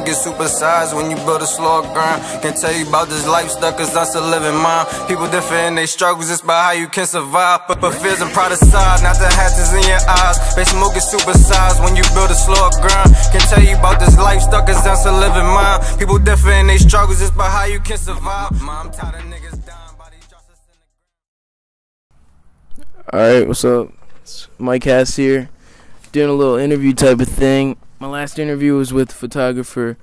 get supersized when you build a slower grind. Can't tell you about this lifestyle cause I'm still living mine. People different in their struggles, it's about how you can survive. But fears and pride aside, not the hatches in your eyes. They smoke get supersized when you build a slower grind. Can't tell you about this lifestyle cause I'm still living mine. People different in their struggles, it's about how you can survive. I'm tired of niggas dying by these justice in the ground. Alright, what's up? It's Mike Hass here, doing a little interview type of thing. My last interview was with photographer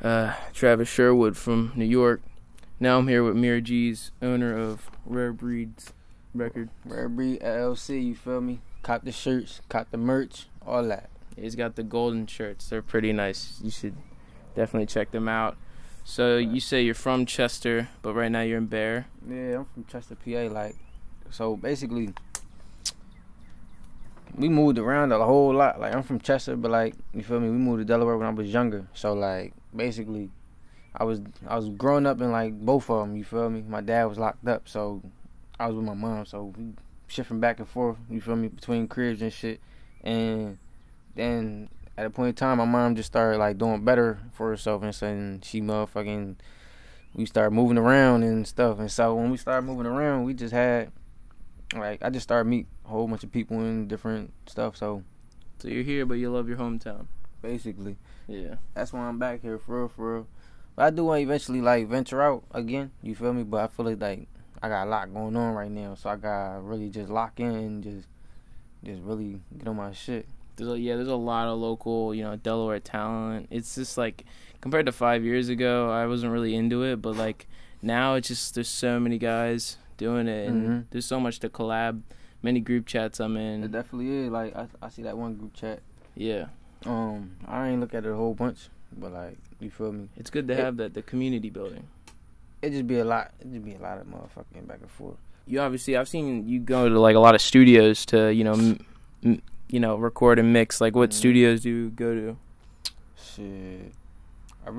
Travis Sherwood from New York. Now I'm here with MirGeez, owner of Rare Breeds Record. Rare Breed LLC, you feel me? Cop the shirts, cop the merch, all that. He's got the golden shirts. They're pretty nice. You should definitely check them out. So you say you're from Chester, but right now you're in Bear. Yeah, I'm from Chester, PA. So basically, we moved around a whole lot. I'm from Chester, but you feel me? We moved to Delaware when I was younger. So basically, I was growing up in both of them. You feel me? My dad was locked up, so I was with my mom. So we shifting back and forth. You feel me? Between cribs and shit. And then at a point in time, my mom just started doing better for herself, and so we started moving around and stuff. And so when we started moving around, we just had I just started meet a whole bunch of people and different stuff. So you're here, but you love your hometown. Basically, yeah. That's why I'm back here for real. But I do want to eventually venture out again. You feel me? But I feel like I got a lot going on right now, so I gotta really just lock in and just really get on my shit. There's a lot of local, Delaware talent. It's just compared to 5 years ago, I wasn't really into it, but now it's just there's so many guys doing it, and there's so much to collab. Many group chats I'm in. It definitely is. I see that one group chat. Yeah. I ain't look at it a whole bunch, but you feel me? It's good to have the community building. It just be a lot. It just be a lot of motherfucking back and forth. I've seen you go to a lot of studios to record and mix. What studios do you go to? Shit, I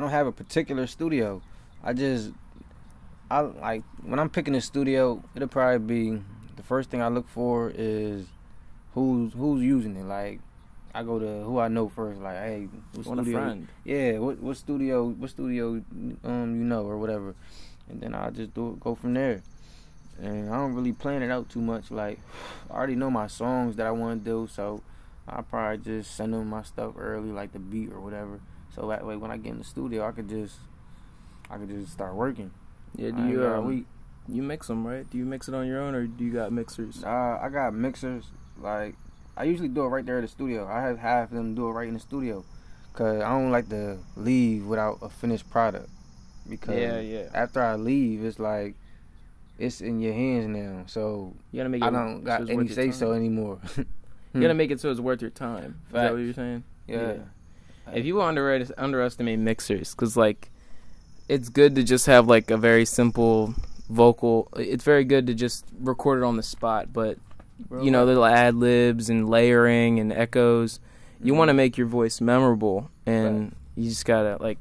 don't have a particular studio. When I'm picking a studio, it'll probably be the first thing I look for is who's using it. I go to who I know first. Hey, what studio? A friend. Yeah, what studio? Or whatever, and then I just go from there. And I don't really plan it out too much. I already know my songs that I want to do, so I'll probably just send them my stuff early, the beat or whatever. So that way, when I get in the studio, I could just start working. Yeah, you mix them, right? Do you mix it on your own, or do you got mixers? I got mixers. I usually do it right there at the studio. I have them do it right in the studio, cause I don't like to leave without a finished product. Because after I leave, it's in your hands now. So you gotta make it. I don't got any say so anymore. You gotta make it so it's worth your time. Is that what you're saying? Yeah. If you underestimate mixers, cause it's good to just have a very simple vocal. It's very good to just record it on the spot, but little ad libs and layering and echoes. You want to make your voice memorable, and you just gotta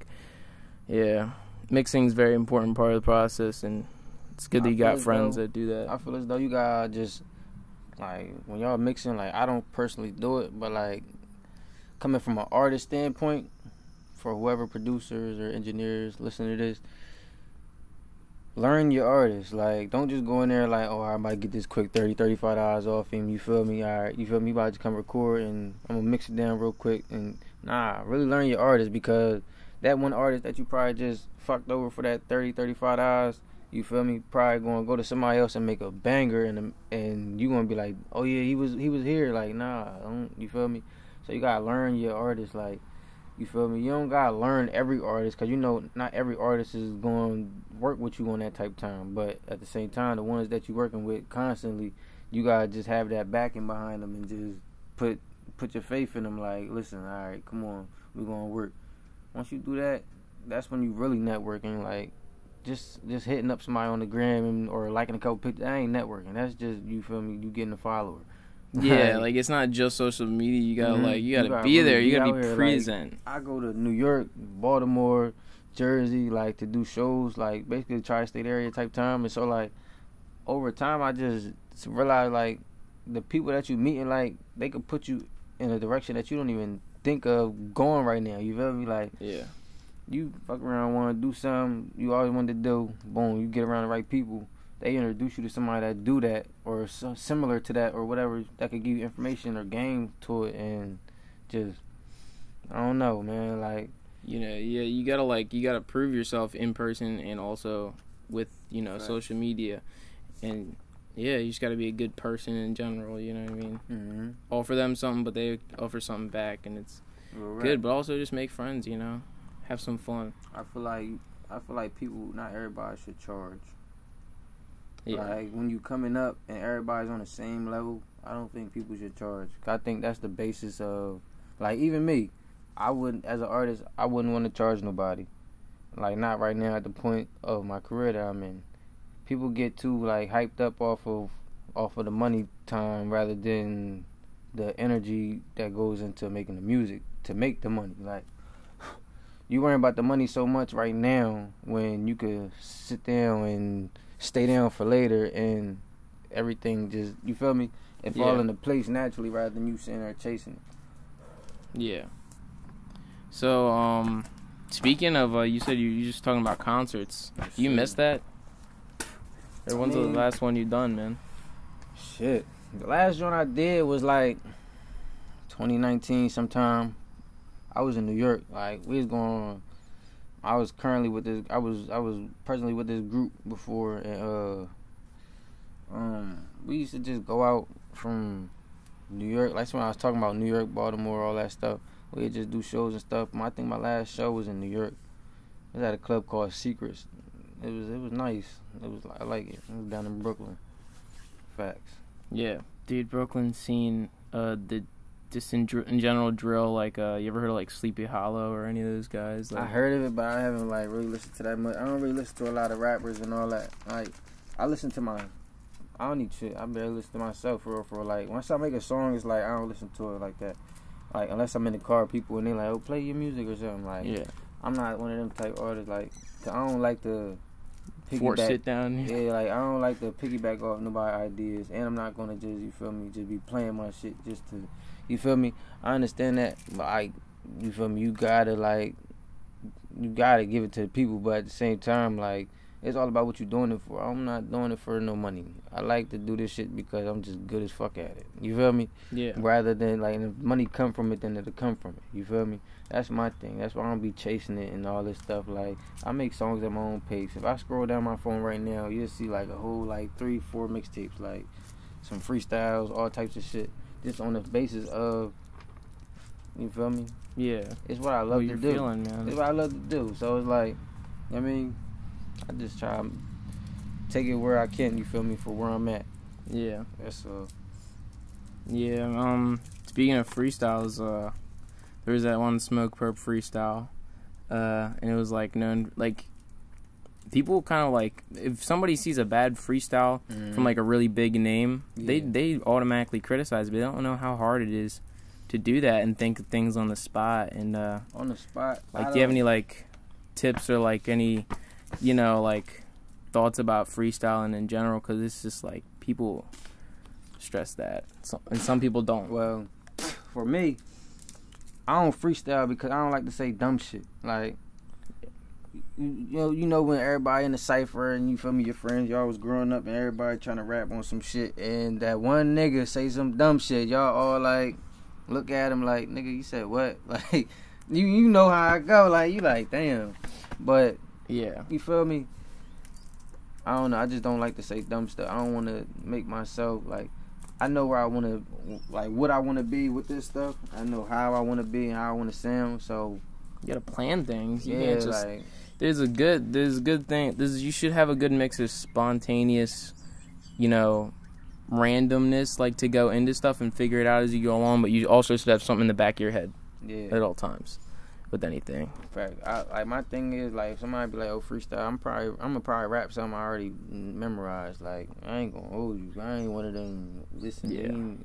mixing's a very important part of the process, and it's good that you got friends that do that. I feel as though you gotta just when y'all mixing, I don't personally do it, but coming from an artist standpoint, for whoever producers or engineers listening to this, learn your artist. Don't just go in there I'm about to get this quick $30-$35 off him. You feel me? All right, you feel me? About to come record and I'm gonna mix it down real quick. And really learn your artist, because that one artist that you probably just fucked over for that $30-$35, you feel me? Probably gonna go to somebody else and make a banger, and you gonna be like, oh yeah, he was here. You feel me? So you gotta learn your artist. You feel me? You don't gotta learn every artist, because not every artist is going to work with you on that type of time. But at the same time, the ones that you're working with constantly, you gotta just have that backing behind them and just put your faith in them. Listen, all right, come on, we're gonna work. Once you do that, that's when you really networking. Just hitting up somebody on the gram or liking a couple pictures, that ain't networking. That's just, you feel me, you getting a follower. Yeah, it's not just social media. You gotta you gotta be there. You gotta be present. I go to New York, Baltimore, Jersey, to do shows, basically tri-state area type time. And so over time, I just realized the people that you meeting, they could put you in a direction that you don't even think of going right now. You feel me? Like, Yeah. you fuck around, want to do something you always wanted to do. Boom, you get around the right people. They introduce you to somebody that do that or similar to that or whatever that could give you information or game to it, and just I don't know, man. Like, You know, yeah, you gotta prove yourself in person and also with Right. social media, and yeah, you just gotta be a good person in general. You know what I mean? mm-hmm. Offer them something, but they offer something back, and it's good. But also just make friends. Have some fun. I feel like people, not everybody should charge. Yeah. Like, when you coming up and everybody's on the same level, I don't think people should charge. I think that's the basis of, like, even me. I wouldn't, as an artist, I wouldn't want to charge nobody. Like, not right now at the point of my career that I'm in. People get too, like, hyped up off of the money time rather than the energy that goes into making the music to make the money. Like, you worrying about the money so much right now when you could sit down and stay down for later and everything just, you feel me? It fall into place naturally rather than you sitting there chasing it. Yeah. So, speaking of, you said you just talking about concerts. You missed that? Or when's the last one you done, man? Shit. The last joint I did was like 2019 sometime. I was in New York. Like, we was going. I was currently with this. I was presently with this group before, and we used to just go out from New York. Like, when I was talking about New York, Baltimore, all that stuff. We'd just do shows and stuff. I think my last show was in New York. It was at a club called Secrets. It was nice. I like it. It was down in Brooklyn. Facts. Yeah, dude, Brooklyn scene. Just in general drill. Like, you ever heard of like Sleepy Hollow or any of those guys? Like, I heard of it, but I haven't like really listened to that much. I don't really listen to a lot of rappers and all that. Like, I listen to I don't need shit. I barely listen to myself for real. Like, once I make a song, it's like I don't listen to it like that. Like, unless I'm in the car, people and they like, oh, play your music or something. Like, yeah, I'm not one of them type artists. Like, 'cause I don't like to force piggyback. it down. Yeah, like, I don't like to piggyback off nobody's ideas, and I'm not gonna just, you feel me, just be playing my shit just to, you feel me. I understand that, but you feel me. You gotta give it to the people, but at the same time, like, it's all about what you're doing it for. I'm not doing it for no money. I like to do this shit because I'm just good as fuck at it. You feel me? Yeah. Rather than, like, if money come from it, then it'll come from it. You feel me? That's my thing. That's why I don't be chasing it and all this stuff. Like, I make songs at my own pace. If I scroll down my phone right now, you'll see, like, a whole, like, 3-4 mixtapes. Like, some freestyles, all types of shit. Just on the basis of, you feel me? Yeah. It's what I love to do. Feeling, man. It's what I love to do. So it's like, I mean, I just try to take it where I can, you feel me, for where I'm at. Yeah. That's Yeah, speaking of freestyles, there was that one Smoke Perp freestyle, and it was like known, like, people kind of like, if somebody sees a bad freestyle from like a really big name, they automatically criticize it, but they don't know how hard it is to do that and think of things on the spot. And on the spot, like, do you have any like tips or like any, like, thoughts about freestyling in general? Because it's just like people stress that, and some people don't. Well, for me, I don't freestyle because I don't like to say dumb shit. Like, you know when everybody in the cypher and, you feel me, your friends, y'all was growing up and everybody trying to rap on some shit, and that one nigga say some dumb shit, y'all all like look at him like, nigga, you said what? Like, you know how I go. Like, you like, damn. But yeah, you feel me? I don't know. I just don't like to say dumb stuff. I don't want to make myself, like, I know where I want to, like, what I want to be with this stuff. I know how I want to be and how I want to sound. So you gotta plan things. You yeah, can't just, like, there's a good thing. You should have a good mix of spontaneous, randomness, like, to go into stuff and figure it out as you go along. But you also should have something in the back of your head at all times with anything. Fact. Like, my thing is, like, if somebody be like, oh, freestyle, I'm gonna probably rap something I already memorized. Like, I ain't gonna hold you. I ain't one of them listening.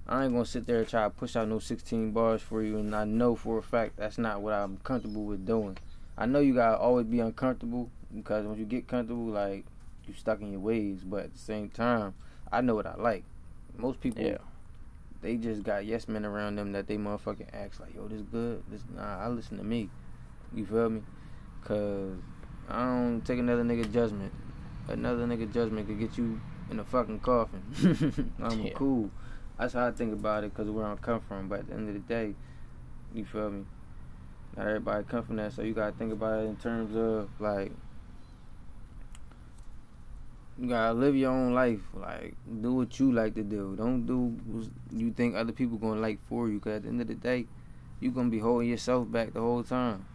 I ain't gonna sit there and try to push out no 16 bars for you, and I know for a fact that's not what I'm comfortable with doing. I know you gotta always be uncomfortable, because when you get comfortable, like, you stuck in your ways. But at the same time, I know what I like. Most people, they just got yes men around them that they motherfucking ask like, yo, this good. Nah, I listen to me. You feel me? Cause I don't take another nigga judgment. Another nigga judgment could get you in a fucking coffin. I'm cool. That's how I think about it, cause of where I come from. But at the end of the day, you feel me? Not everybody come from that, so you gotta think about it in terms of like, you gotta live your own life. Like, do what you like to do. Don't do what you think other people gonna like for you. Cause at the end of the day, you gonna be holding yourself back the whole time.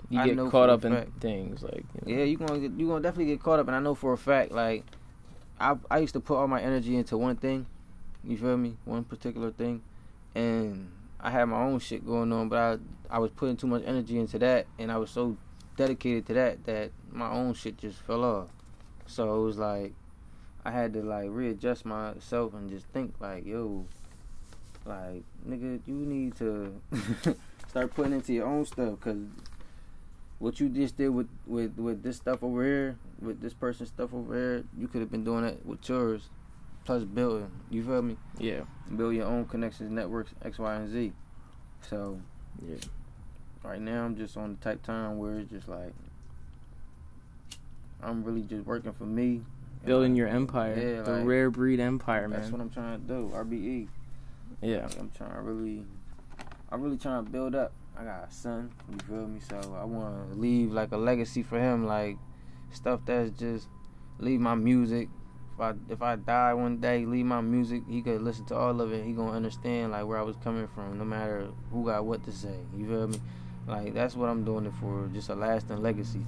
You get caught up in things like. You know. Yeah, you gonna definitely get caught up, and I know for a fact. Like, I used to put all my energy into one thing. You feel me? One particular thing, and I had my own shit going on, but I was putting too much energy into that, and I was so dedicated to that my own shit just fell off. So it was like I had to like readjust myself and just think like, yo, like, nigga, you need to start putting into your own stuff, cause what you just did with this stuff over here, with this person's stuff over here, you could have been doing that with yours, plus building. You feel me? Yeah. Build your own connections, networks, X, Y, and Z. So yeah. Right now I'm just on the type time where it's just like I'm really just working for me. Building your empire. Yeah, the like, rare breed empire, man. That's what I'm trying to do. RBE. Yeah. Like, I'm really trying to build up. I got a son, you feel me? So I want to leave like a legacy for him, like stuff that's just leave my music. If I die one day, leave my music. He could listen to all of it. He gonna understand like where I was coming from, no matter who got what to say. You feel me? Like that's what I'm doing it for, just a lasting legacy,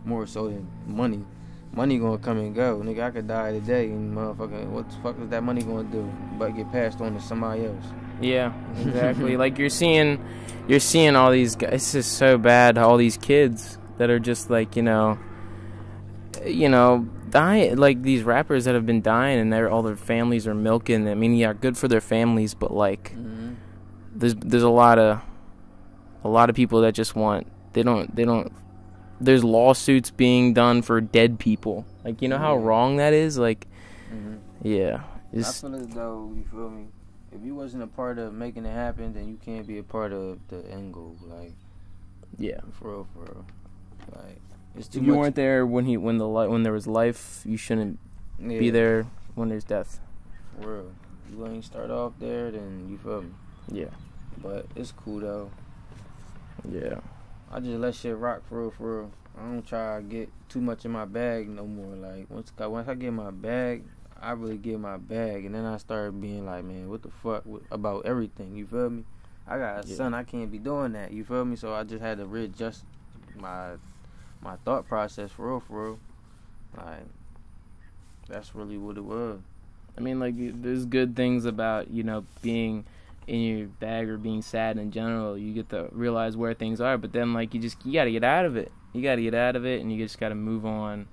more so than money. Money gonna come and go, nigga. I could die today, and motherfucker, what the fuck is that money gonna do? But get passed on to somebody else. Yeah, exactly. Like you're seeing all these guys. It's just so bad. All these kids that are just like you know, dying. Like these rappers that have been dying, and all their families are milking. I mean, yeah, good for their families, but like, there's a lot of people that just want. They don't. There's lawsuits being done for dead people. Like, you know how wrong that is? Like, yeah. I feel as though, you feel me? If you wasn't a part of making it happen, then you can't be a part of the end goal. Like, yeah. For real. Like, it's too if you weren't there when there was life, you shouldn't be there when there's death. For real. You ain't start off there, then you feel me? Yeah. But it's cool, though. Yeah. I just let shit rock for real. I don't try to get too much in my bag no more. Like once I get my bag, I really get my bag, and then I started being like, man, what the fuck about everything? You feel me? I got a son, I can't be doing that. You feel me? So I just had to readjust my thought process for real. Like that's really what it was. I mean, like there's good things about being in your bag or being sad in general. You get to realize where things are, but then like you gotta get out of it. You gotta get out of it, and you just gotta move on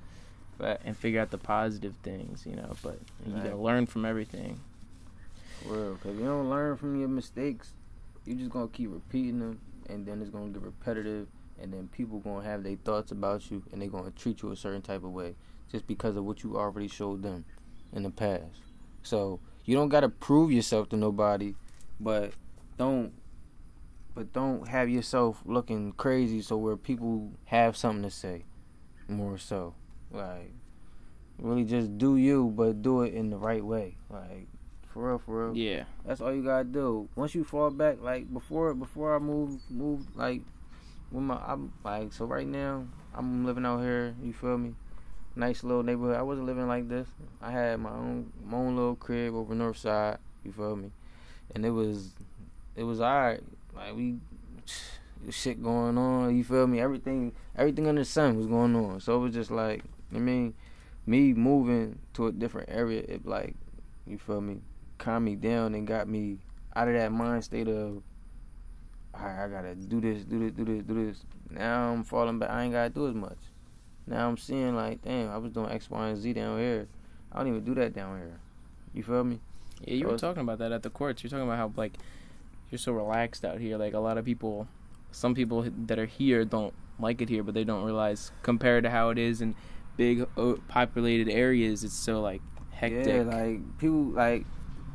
and figure out the positive things, but you gotta learn from everything. For real, because you don't learn from your mistakes, you just gonna keep repeating them, and then it's gonna get repetitive, and then people gonna have their thoughts about you, and they gonna treat you a certain type of way just because of what you already showed them in the past. So you don't gotta prove yourself to nobody, but don't have yourself looking crazy so where people have something to say. More so, like, really just do you, but do it in the right way. Like, for real. Yeah. That's all you gotta do. Once you fall back, like before I moved like I'm like, so right now I'm living out here. You feel me? Nice little neighborhood. I wasn't living like this. I had my own little crib over North Side. You feel me? And it was alright. Like shit going on. You feel me? Everything under the sun was going on. So it was just like, I mean, me moving to a different area, it like, you feel me, calmed me down and got me out of that mind state of, alright, I gotta do this. Now I'm falling back. I ain't gotta do as much. Now I'm seeing like, damn, I was doing X, Y, and Z down here. I don't even do that down here. You feel me? Yeah, you were talking about that at the courts. You're talking about how, like, you're so relaxed out here. Like, a lot of people, some people that are here don't like it here, but they don't realize, compared to how it is in big, populated areas, it's so, like, hectic. Yeah, like, people, like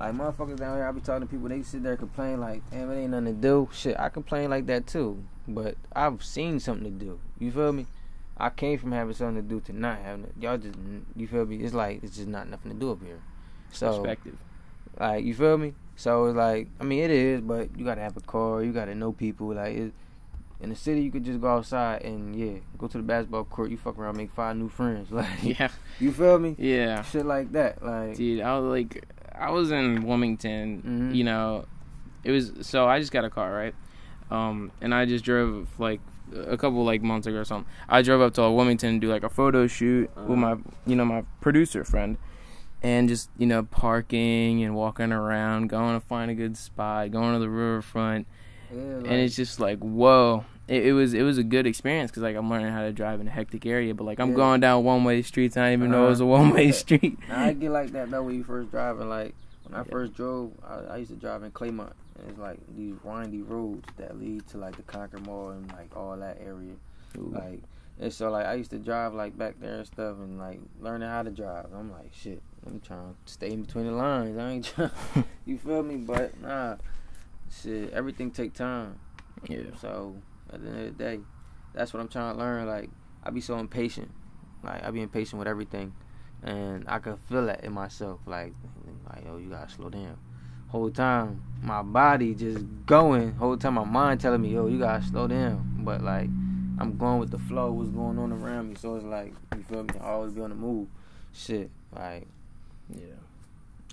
Like, motherfuckers down here, I be talking to people, they sit there and complain like, damn, it ain't nothing to do. Shit, I complain like that too. But I've seen something to do. You feel me? I came from having something to do to not having it. Y'all just, you feel me? It's like, it's just not nothing to do up here. So, Perspective. like, you feel me? So, it's like, I mean, it is, but you gotta have a car, you gotta know people. Like, in the city, you could just go outside and, yeah, go to the basketball court, you fuck around, make 5 new friends. Like, Yeah. You feel me? Yeah. Shit like that. Like, Dude, I was in Wilmington, you know, so I just got a car, right? And I just drove, like, a couple, like, months ago or something. I drove up to Wilmington to do, like, a photo shoot with my, you know, my producer friend. And just, you know, parking and walking around, going to find a good spot, going to the riverfront. yeah, like, And it's just like, whoa. It was a good experience because, like, I'm learning how to drive in a hectic area. But, like, I'm going down one-way streets. I didn't even know it was a one-way street. I get like that, though, when you first driving. Like, when I first drove, I used to drive in Claymont. And it's, like, these windy roads that lead to, like, the Concord Mall and, like, all that area. Ooh. Like, and so, like, I used to drive, like, back there and stuff and, like, learning how to drive. I'm like, shit, I'm trying to stay in between the lines. I ain't trying, you feel me? But, nah, shit, everything take time. Yeah. So, at the end of the day, that's what I'm trying to learn. Like, I be so impatient. Like, I be impatient with everything. And I can feel that in myself. Like, yo, you gotta slow down. Whole time, my body just going. Whole time, my mind telling me, yo, you gotta slow down. But, like, I'm going with the flow, what's going on around me. So, it's like, you feel me? I always be on the move. Shit, like, Yeah.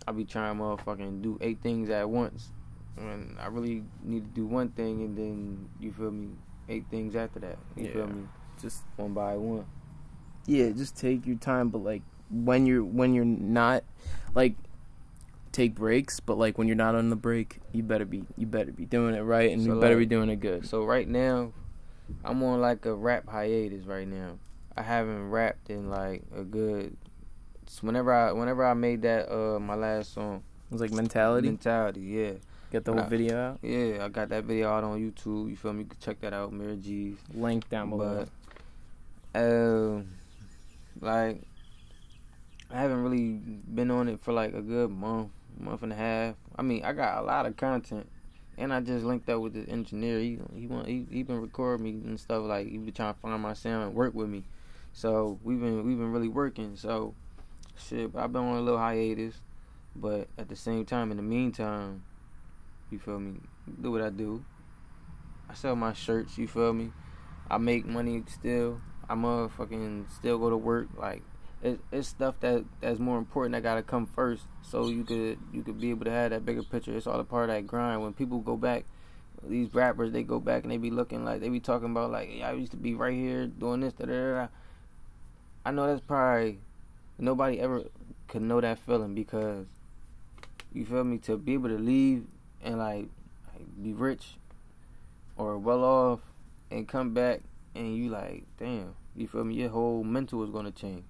I be trying to motherfucking do 8 things at once. And I really need to do one thing and then, you feel me, 8 things after that. You feel me? Just One by one. Yeah, just take your time, but like when you're not, like, take breaks, but like when you're not on the break, you better be doing it right, and So, you better like, be doing it good. So right now, I'm on like a rap hiatus right now. I haven't rapped in like a good. Whenever I made that my last song, It was like mentality. yeah. Get the whole video out. Yeah, I got that video out on YouTube. You feel me? You can check that out, MirGeez. Link down below. But like, I haven't really been on it for like a good month and a half. I mean, I got a lot of content, and I just linked up with the engineer. He been recording me and stuff. Like, he been trying to find my sound and work with me. So we've been really working. So shit, I've been on a little hiatus, but at the same time, in the meantime, you feel me, do what I do. I sell my shirts. You feel me? I make money still. I motherfucking still go to work. Like, it's stuff that's more important that gotta come first, so you could be able to have that bigger picture. It's all a part of that grind. When people go back, these rappers, they go back and they be looking like, they be talking about like, yeah, I used to be right here doing this, da da da. I know that's probably, nobody ever could know that feeling, because, you feel me, to be able to leave and like be rich or well off and come back and you like, damn, you feel me, your whole mental is gonna change.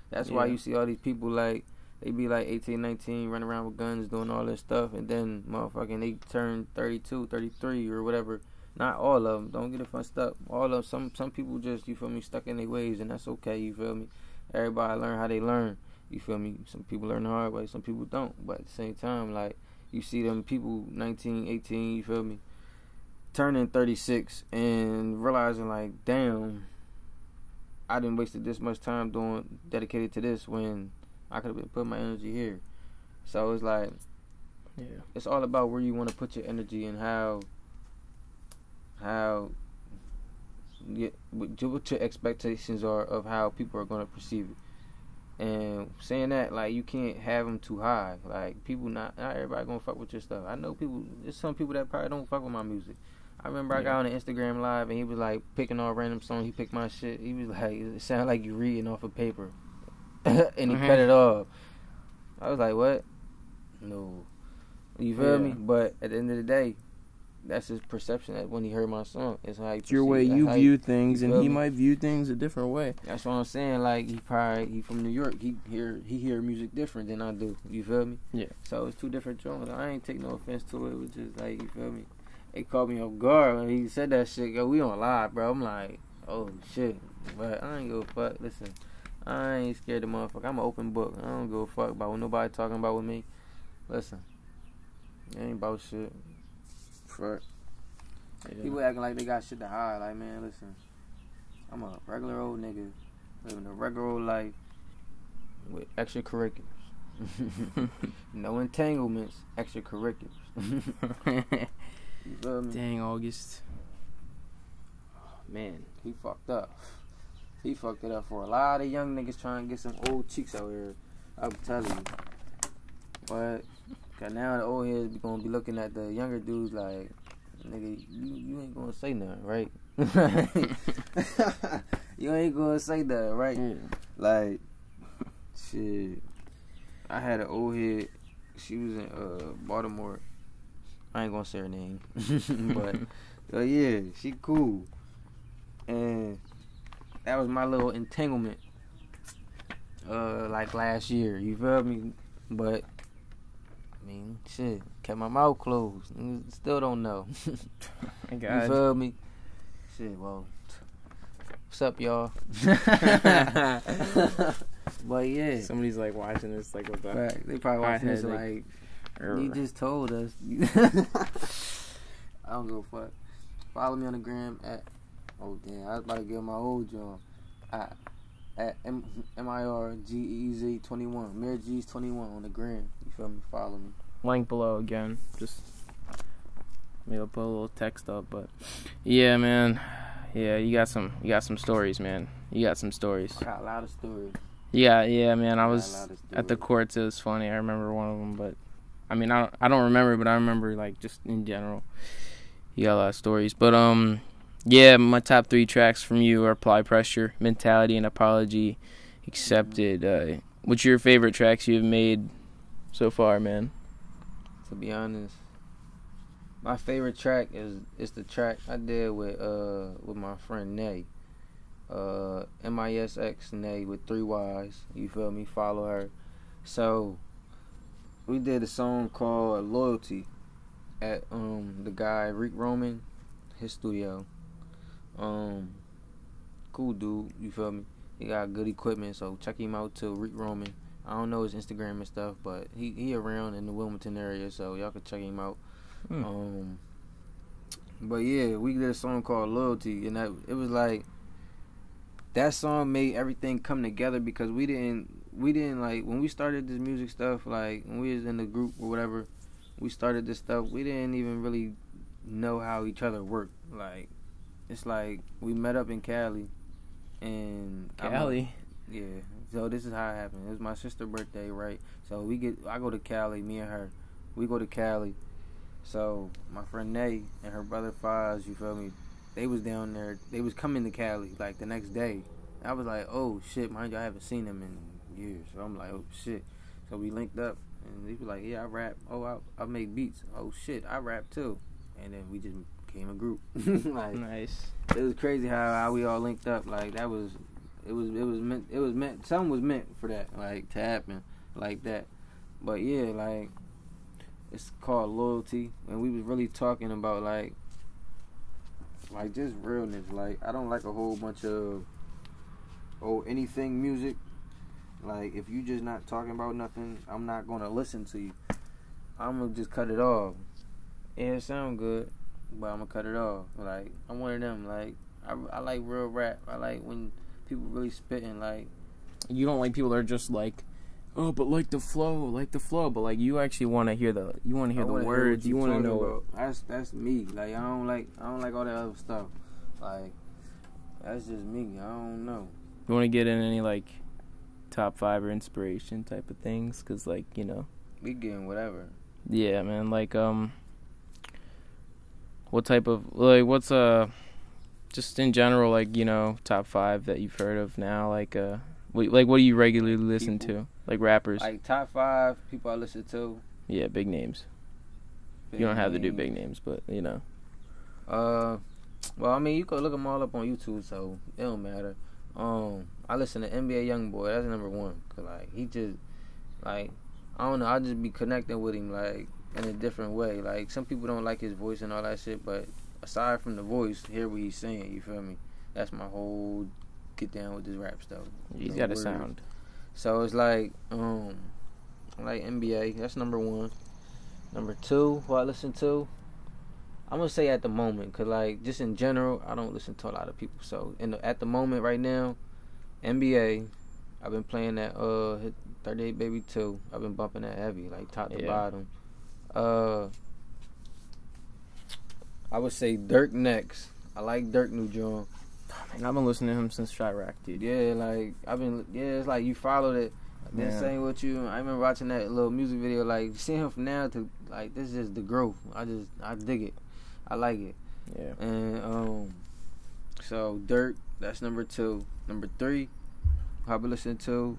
That's why you see all these people, like, they be like 18, 19, running around with guns, doing all this stuff, and then motherfucking they turn 32, 33 or whatever. Not all of them, don't get it fucked up. All of some people just, you feel me, stuck in their ways, and that's okay, you feel me. Everybody learn how they learn, you feel me. Some people learn the hard way, some people don't. But at the same time, like, you see them people 19, 18, you feel me, turning 36 and realizing like, damn, I didn't wasted this much time dedicated to this when I could have been putting my energy here. So it's like, it's all about where you want to put your energy and what your expectations are of how people are going to perceive it. And saying that, like, you can't have them too high. Like, people, not everybody gonna fuck with your stuff. I know people, there's some people that probably don't fuck with my music. I remember I got on an Instagram live and he was like picking all random songs. He picked my shit. He was like, it sounded like you reading off of paper. And he cut it off. I was like, what? No. You feel me? But at the end of the day, that's his perception that when he heard my song. It's how it's your way you view things, and he might view things a different way. That's what I'm saying. Like, he from New York. He hear music different than I do. You feel me? Yeah. So it's two different genres. I ain't take no offense to it. It was just like, you feel me? They called me off guard when he said that shit. Yo, we on live, bro. I'm like, oh shit. But I ain't give a fuck. Listen, I ain't scared of motherfucker. I'm an open book. I don't give a fuck about what nobody talking about with me. Listen, It ain't about shit. For People acting like they got shit to hide. Like, man, listen, I'm a regular old nigga living a regular old life with extracurriculars. No entanglements, extracurriculars. You feel me? Dang, August. Man, he fucked up. He fucked it up for a lot of young niggas trying to get some old cheeks out here. I'm telling you. But cause now the old heads be gonna be looking at the younger dudes like, nigga, you ain't gonna say nothing, right? You ain't gonna say nothing, right? Yeah. Like, shit. I had an old head. She was in Baltimore. I ain't gonna say her name, but yeah, she cool. And that was my little entanglement. Like last year, you feel me? But I mean, shit, kept my mouth closed. Still don't know. you feel me? Shit, well, what's up, y'all? But yeah, somebody's like watching this, like, what the? Right. They probably watching this like, you just told us. I don't give a fuck. Follow me on the gram at. Oh damn, I was about to give my old job at MirGeez 21, MirGeez 21 on the gram. You feel me? Follow me. Link below again. Just maybe I'll put a little text up, but yeah, man. Yeah, you got some stories, man. You got some stories. I got a lot of stories. Yeah, man. I was at the courts. It was funny. I remember one of them, but I mean, I don't remember, but I remember like just in general. You got a lot of stories, but yeah, my top 3 tracks from you are Apply Pressure, Mentality, and Apology Accepted. What's your favorite tracks you've made so far, man? To be honest, my favorite track is the track I did with my friend Nay. MISX Nay with 3 Y's. You feel me? Follow her. So we did a song called Loyalty at the guy Rick Roman, his studio. Cool dude, you feel me? He got good equipment, so check him out too, Rick Roman. I don't know his Instagram and stuff, but he around in the Wilmington area, so y'all can check him out. But yeah, we did a song called Loyalty, and it was like that song made everything come together because we didn't like when we started this music stuff, like when we was in the group or whatever, we started this stuff, we didn't even really know how each other worked. Like, it's like we met up in Cali, and yeah. So this is how it happened. It was my sister's birthday, right? So I go to Cali, me and her, we go to Cali. So my friend Nay and her brother Foz, you feel me? They was down there. They was coming to Cali like the next day. I was like, oh shit, mind you, I haven't seen them in years. So I'm like, oh shit. So we linked up, and they was like, yeah, I rap. Oh, I make beats. Oh shit, I rap too. And then we just became a group. Like, nice. It was crazy how we all linked up. Like it was meant. Something was meant for that, like to happen like that. But yeah, like it's called Loyalty, and we was really talking about like just realness. Like I don't like a whole bunch of anything music. Like if you just not talking about nothing, I'm not gonna listen to you. I'm gonna just cut it off. Yeah, it sound good, but I'm gonna cut it off. Like I'm one of them. Like I like real rap. I like when people really spitting. Like you don't like people that are just like, oh, but like the flow. But like you actually want to hear the words. You want to know. That's me. Like I don't like all that other stuff. Like that's just me. I don't know. You want to get in any like top 5 or inspiration type of things? Cause like we getting whatever. Yeah, man. Like what type of what's just in general like top 5 that you've heard of now? Like what do you regularly listen to? Like rappers. Like top 5 people I listen to. Yeah, big names. You don't have to do big names, but well, I mean, you could look them all up on YouTube, so it don't matter. I listen to NBA Youngboy. That's number 1. Cause like he just like I don't know. I just be connecting with him like in a different way. Like some people don't like his voice and all that shit, but aside from the voice, hear what he's saying. You feel me? That's my whole get down with this rap stuff. He's got a sound. So it's like NBA. That's number 1. Number 2, who I listen to, I'm gonna say at the moment, cause like just in general, I don't listen to a lot of people. So at the moment right now, NBA, I've been playing that 38 Baby 2. I've been bumping that heavy, like top to bottom. I would say Dirk next. I like Dirk new joint. And I've been listening to him since Chirac, dude. Yeah, like it's like you followed it. Then same with you. I remember watching that little music video, like seeing him from now to like this is the growth. I dig it. I like it. Yeah. And so Dirk, that's number 2. Number 3, I've been listening to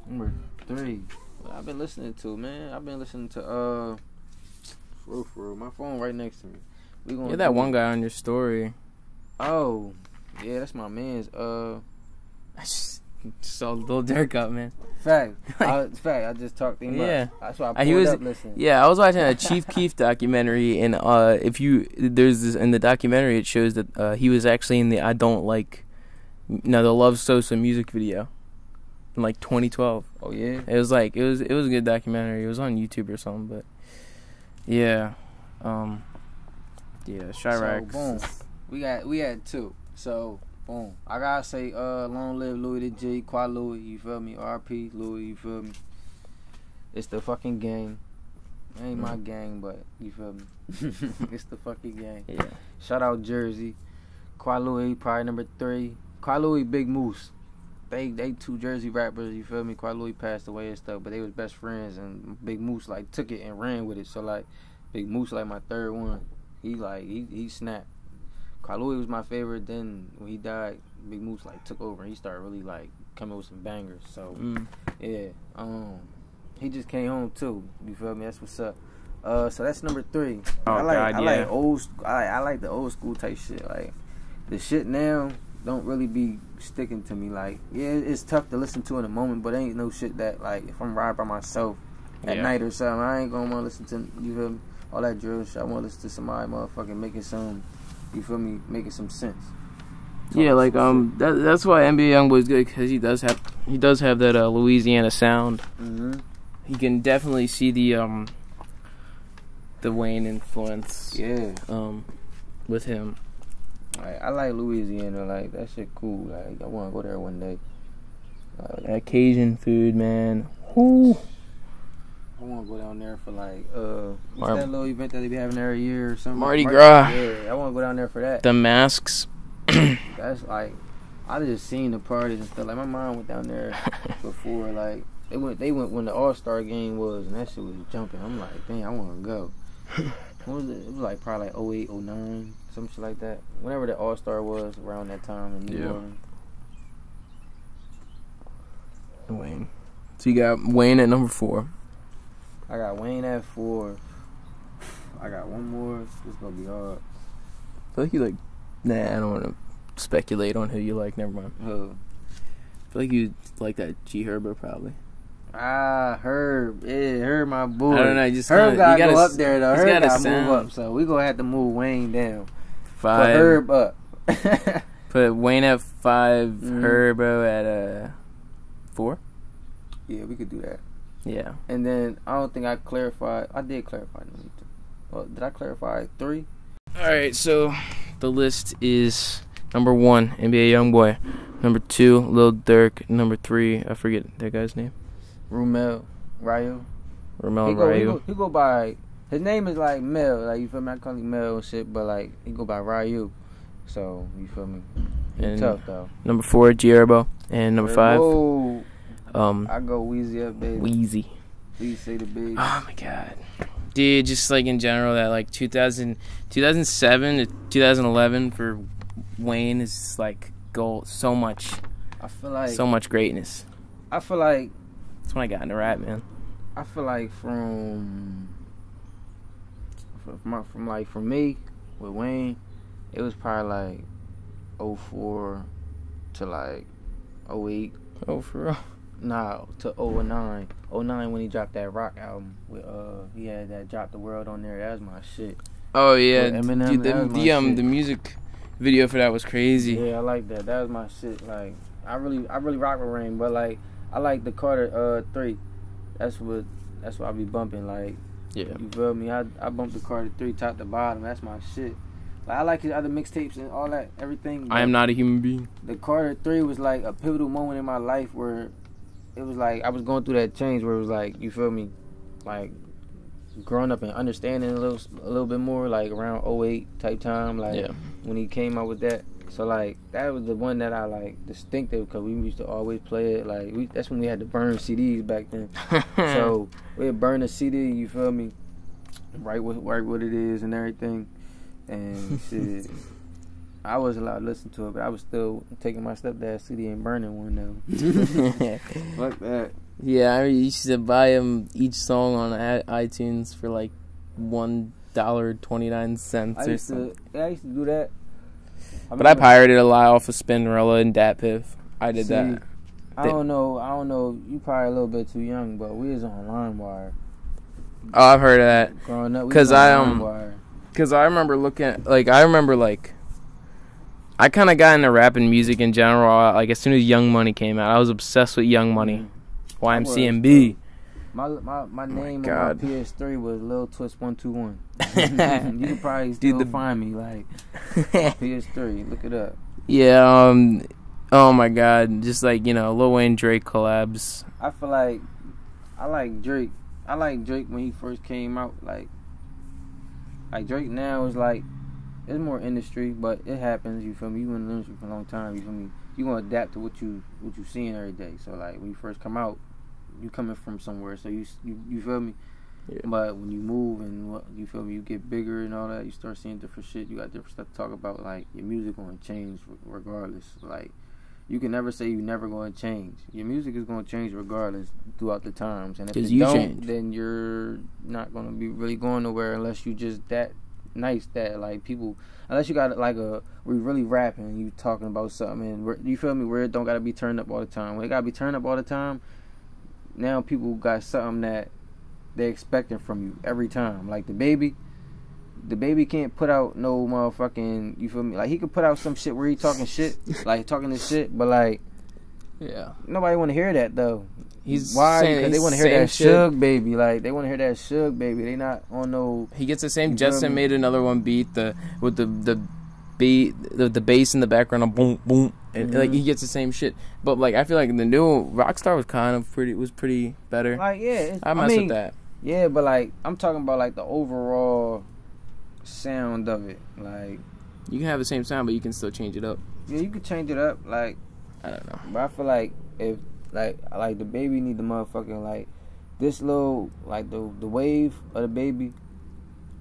number 3. What I've been listening to, man. I've been listening to for real. My phone right next to me. You're that one guy on your story. Oh, yeah, that's my man's. I just saw Lil Durk up, man. Fact. I just talked to him. Yeah. That's why I pulled up listening. Yeah, I was watching a Chief Keef documentary, and there's this in the documentary, it shows that he was actually in the the Love Sosa music video in like 2012. Oh yeah. It was a good documentary. It was on YouTube or something, but yeah, Chirac. So boom, we had 2. So boom, I gotta say, long live Louis the G, Qua Louis, you feel me? RP Louis, you feel me? It's the fucking gang. It ain't my gang, but you feel me? It's the fucking gang. Yeah. Shout out Jersey. Qua Louis probably number 3. Qua Louis, Big Moose. They 2 Jersey rappers, you feel me? Qua Louis passed away and stuff, but they was best friends, and Big Moose like took it and ran with it. So like Big Moose like my 3rd one. He snapped. Qua Louis was my favorite. Then when he died, Big Moose like took over and he started really like coming with some bangers. So yeah, he just came home too. You feel me? That's what's up. So that's number 3. I like the old school type shit. Like the shit now don't really be sticking to me. Like yeah, it's tough to listen to in a moment, but ain't no shit that like if I'm riding by myself at night or something, I ain't gonna want to listen to, you feel me, all that drill shit. I want to listen to somebody motherfucking making some, you feel me, making some sense. Yeah, like that's why NBA Youngboy's good, because he does have that Louisiana sound. Mm-hmm. You can definitely see the Wayne influence. Yeah. With him. I like Louisiana. Like that shit cool. Like I want to go there one day. That Cajun food, man. Whoo. I want to go down there for like what's that little event that they be having there a year or something? Mardi Gras. Yeah, I want to go down there for that. The masks. That's like I just seen the parties and stuff. Like my mom went down there before. Like they went when the All-Star game was, and that shit was jumping. I'm like, dang, I want to go. What was it? It was like probably like 08, 09, some shit like that. Whenever the All-Star was around that time in New Orleans. Wayne. So you got Wayne at number 4. I got Wayne at 4. I got one more. This gonna be hard. I feel like you like. Nah, I don't want to speculate on who you like. Never mind. Who? I feel like you like that G Herbo probably. Herb. Yeah, Herb, my boy. I don't know. Just Herb gotta go up there though. Herb gotta sound. move up. So we gonna have to move Wayne down. 5. Put Herb up. Put Wayne at 5. Herbo at 4. Yeah, we could do that. Yeah. And then I don't think I clarified. I did clarify. Well, did I clarify 3? All right. So the list is number 1, NBA Youngboy. Number 2, Lil Durk. Number 3, I forget that guy's name. Rumel Ryu. He go by, his name is like Mel, like you feel me? I call him Mel and shit, but like he go by Ryu. So you feel me? He's tough though. Number 4, G Herbo. And number 5. I go Weezy up, baby. Weezy. Please say the big. Oh my god. Dude, just like in general, that like 2007 to 2011 for Wayne is like gold. So much. I feel like so much greatness. I feel like that's when I got into rap, man. I feel like from me with Wayne, it was probably like 04 to like 08. Oh, for real? Nah, to 09. 09 when he dropped that rock album with he had that Drop the World on there. That was my shit. Oh yeah, Eminem, dude, the music video for that was crazy. Yeah, I like that. That was my shit. Like I really rock with Rain, but like I like the Carter 3. That's what I be bumping. Like, Yeah. you feel me? I bump the Carter 3 top to bottom. That's my shit. Like, I like his other mixtapes and all that, everything. I Am Not a Human Being. The Carter 3 was like a pivotal moment in my life where it was like I was going through that change where it was like, you feel me, like growing up and understanding a little bit more, like around 08 type time, like when he came out with that. So like that was the one that I like distinctive because we used to always play it. Like that's when we had to burn CDs back then. So we'd burn a CD, you feel me, write what it is and everything, and shit. I was allowed to listen to it, but I was still taking my stepdad's CD and burning one though. Fuck that. Yeah, I used to buy him each song on iTunes for like $1.29 or something. I used to do that. But I pirated a lot off of Spinrilla and DatPiff. I did that. I don't know. You probably a little bit too young, but we was on LimeWire. Oh, I've heard of that. Growing up, we was on LimeWire. Because I remember I kind of got into rap and music in general. Like as soon as Young Money came out, I was obsessed with Young Money. YMCMB. My name on my PS3 was Lil Twist 121. You can probably still find me like PS3. Look it up. Yeah. Oh my God. Just like Lil Wayne Drake collabs. I feel like I like Drake. I like Drake when he first came out. Like Drake now is like it's more industry, but it happens. You feel me? You been in the industry for a long time. You feel me? You gonna adapt to what you seeing every day. So like when you first come out, you coming from somewhere, so you feel me? Yeah. But when you move and you feel me, you get bigger and all that, you start seeing different shit. You got different stuff to talk about. Like your music gonna change regardless. Like you can never say you never gonna change. Your music is gonna change regardless throughout the times. And if you don't, change, then you're not gonna be really going nowhere unless you just that nice that like people. Unless you got like we really rapping and you talking about something and you feel me, where it don't gotta be turned up all the time. When it gotta be turned up all the time, now people got something that they expecting from you every time. Like the baby can't put out no motherfucking, you feel me? Like he could put out some shit where he talking shit, like talking this shit, but like, yeah, nobody want to hear that though. Why? Because they want to hear that Suge Baby. Like they want to hear that Suge Baby. They not on no. He gets the same. Justin made another one beat with the beat, the bass in the background of boom boom, and like he gets the same shit. But like I feel like the new Rockstar was pretty better. Like yeah, I mess with that. Yeah, but like I'm talking about like the overall sound of it. Like you can have the same sound, but you can still change it up. Yeah, you can change it up. Like I don't know, but I feel like if like the baby need the motherfucking like this little like the wave of the baby.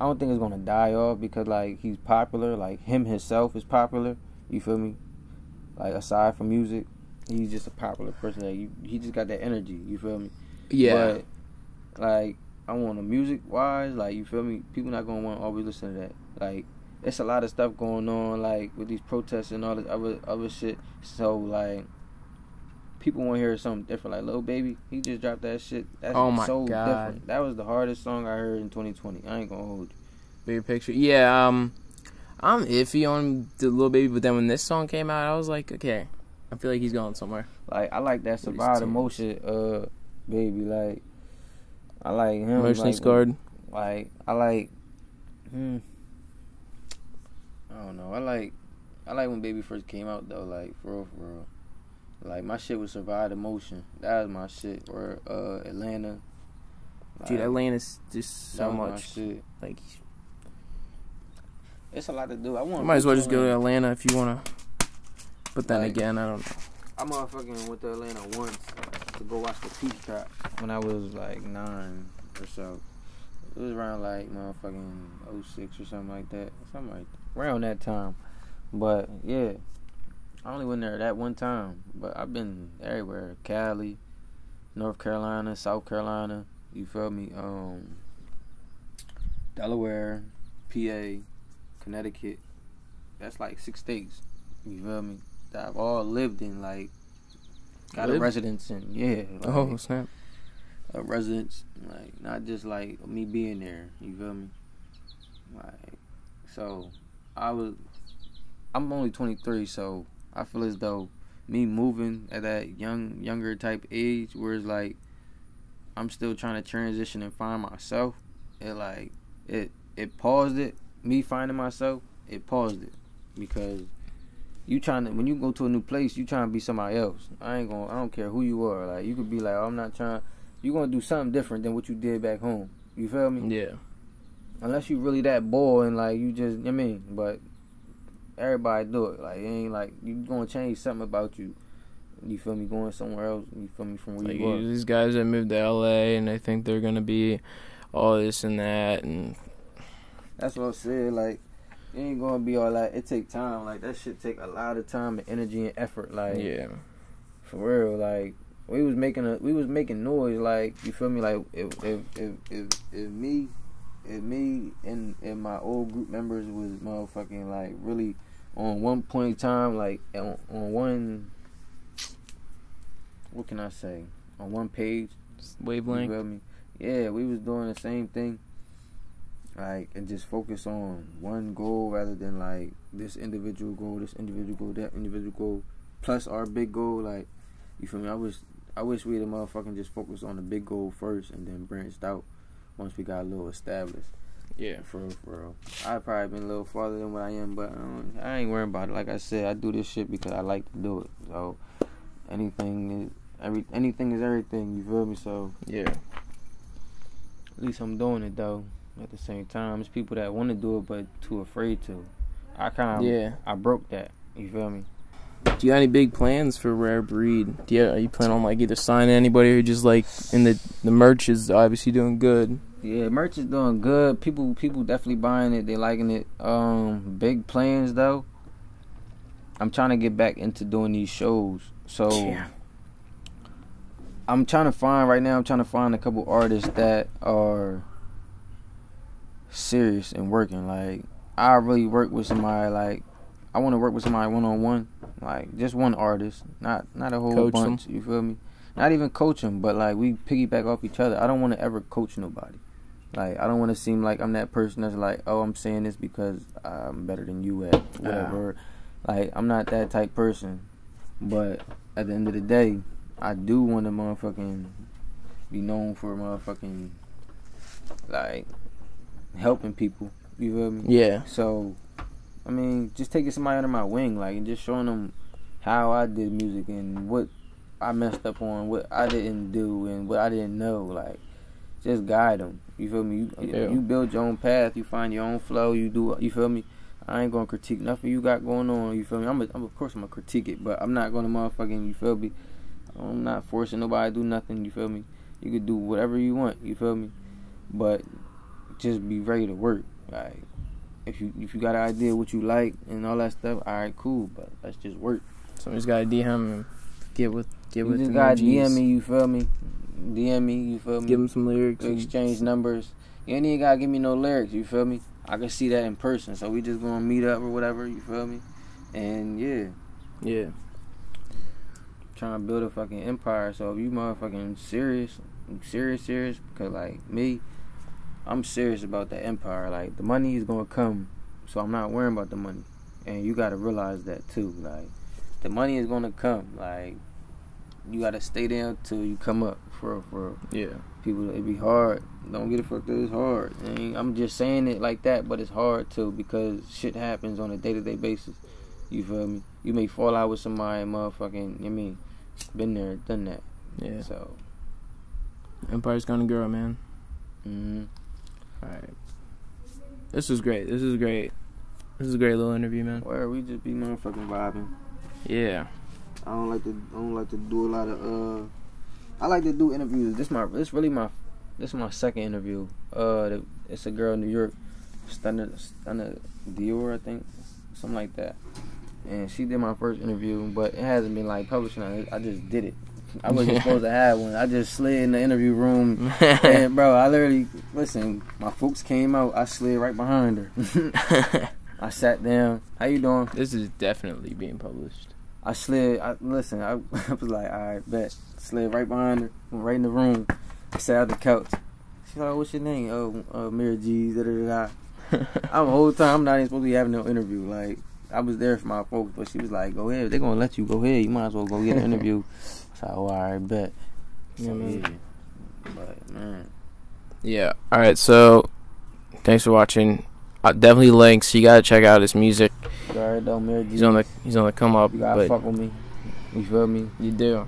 I don't think it's gonna die off because like he's popular. Like him himself is popular. You feel me? Like aside from music, he's just a popular person. Like he just got that energy. You feel me? Yeah. But like I want a music wise, like you feel me? People not gonna want to always listen to that. Like it's a lot of stuff going on, like with these protests and all this other shit. So like people want to hear something different. Like Lil Baby, he just dropped that shit. That's so different. That was the hardest song I heard in 2020. I ain't gonna hold you. Bigger picture. Yeah, I'm iffy on the Lil Baby, but then when this song came out, I was like, okay, I feel like he's going somewhere. Like I like that Survive Emotion, Baby. Like I like him. Emotionally scarred. Like I like. I don't know. I like when Baby first came out though. Like for real. Like my shit was Survive Emotion. That was my shit. Or Atlanta. Like, dude, Atlanta's just so much. My shit. Like it's a lot to do. Might as well just go to Atlanta if you wanna. But then again, I don't know. I motherfucking went to Atlanta once to go watch the Peach Drop when I was like 9 or so. It was around like motherfucking 06 or something like that. Around that time. But yeah. I only went there that one time, but I've been everywhere. Cali, North Carolina, South Carolina, you feel me? Delaware, PA, Connecticut. That's like 6 states, you feel me? That I've all lived in, like, got a residence in, yeah. Like, oh, snap. A residence, like, not just like me being there, you feel me? Like, so, I'm only 23, so I feel as though me moving at that younger type age, where it's like I'm still trying to transition and find myself. It paused it. Me finding myself, it paused it, because when you go to a new place, you trying to be somebody else. I don't care who you are. Like, you could be like, oh, I'm not trying. You gonna do something different than what you did back home. You feel me? Yeah. Unless you really that boy and like you just, but everybody do it. Like, it ain't like you gonna change something about you. You feel me? Going somewhere else. You feel me? From where you are. These guys that moved to LA and they think they're gonna be all this and that, and that's what I said. Like, it ain't gonna be all that. It take time. Like, that shit take a lot of time and energy and effort. Like, yeah, for real. Like, we was making noise. Like, you feel me? Like, if me and my old group members was motherfucking like really on one point in time, like on one, what can I say? On one page, wavelength. You feel me? Yeah, we was doing the same thing. Like, and just focus on one goal rather than like this individual goal, that individual goal, plus our big goal. Like, you feel me? I wish we'd have motherfucking just focused on the big goal first and then branched out once we got a little established. Yeah, for real. I've probably been a little farther than what I am, but I ain't worrying about it. Like I said, I do this shit because I like to do it. So anything is everything. You feel me? So yeah. At least I'm doing it though. At the same time, it's people that want to do it but too afraid to. I broke that. You feel me? Do you have any big plans for Rare Breed? Are you planning on like either signing anybody or just like in the merch is obviously doing good? Yeah, merch is doing good. People definitely buying it. They liking it. Big plans though. I'm trying to get back into doing these shows. So yeah. I'm trying to find a couple artists that are serious and working. Like, I really work with somebody. Like, I want to work with somebody one-on-one. Like, just one artist, not a whole coach bunch. Them. You feel me? Not even coach them, but like we piggyback off each other. I don't want to ever coach nobody. Like, I don't want to seem like I'm that person that's like, oh, I'm saying this because I'm better than you at whatever. Like, I'm not that type person. But at the end of the day, I do want to motherfucking be known for motherfucking like helping people. You feel me? Yeah. So, I mean, just taking somebody under my wing, like, and just showing them how I did music and what I messed up on, what I didn't do, and what I didn't know. Like, just guide them. You feel me? You build your own path. You find your own flow. You do. You feel me? I ain't gonna critique nothing you got going on. You feel me? Of course I'm gonna critique it, but I'm not gonna motherfucking. You feel me? I'm not forcing nobody to do nothing. You feel me? You can do whatever you want. You feel me? But just be ready to work. Like, if you got an idea what you like and all that stuff, all right, cool. But let's just work. Somebody's gotta DM and get with you just the gotta MirGeez. DM me. You feel me? DM me. You feel me? Give them some lyrics. Exchange numbers. You ain't even gotta give me no lyrics. You feel me? I can see that in person. So we just gonna meet up or whatever. You feel me? And yeah. Trying to build a fucking empire. So if you motherfucking serious, because like me, I'm serious about that empire. Like, the money is gonna come, so I'm not worrying about the money. And you gotta realize that too. Like, the money is gonna come. Like, you gotta stay down till you come up. For real. Yeah. People, it be hard. Don't get it fucked up. It's hard. And I'm just saying it like that, but it's hard too, because shit happens on a day-to-day basis. You feel me? You may fall out with somebody, motherfucking. Been there, done that. Yeah. So, Empire's gonna grow, man. Alright. This was great. This is a great little interview, man. Where we just be motherfucking vibing. Yeah. I don't like to do a lot of I like to do interviews. This is my second interview. It's a girl in New York, Stunna Dior, I think, something like that. And she did my first interview, but it hasn't been like publishing. I just did it. I wasn't supposed to have one. I just slid in the interview room, and bro, I literally my folks came out. I slid right behind her. I sat down. How you doing? This is definitely being published. I slid. I was like, all right, bet. Slid right behind her, went right in the room. Sat on the couch. She's like, what's your name? MirGeez. The whole time I'm not even supposed to be having no interview. Like, I was there for my folks, but she was like, "Go ahead, they're gonna let you go ahead. You might as well go get an interview." So, all right, bet. So, yeah. But man, yeah. All right, so thanks for watching. Definitely links. You gotta check out his music. you already know, MirGeez. He's on the come up. You gotta fuck with me. You feel me? You do.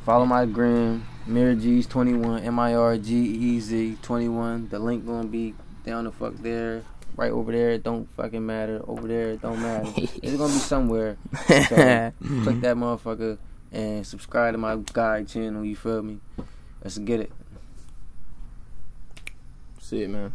Follow my gram, MirGeez21, MirGeez21. The link gonna be down the fuck there. Right over there, it don't fucking matter. Over there, it don't matter. It's gonna be somewhere. So click that motherfucker and subscribe to my guide channel. You feel me? Let's get it. See it, man.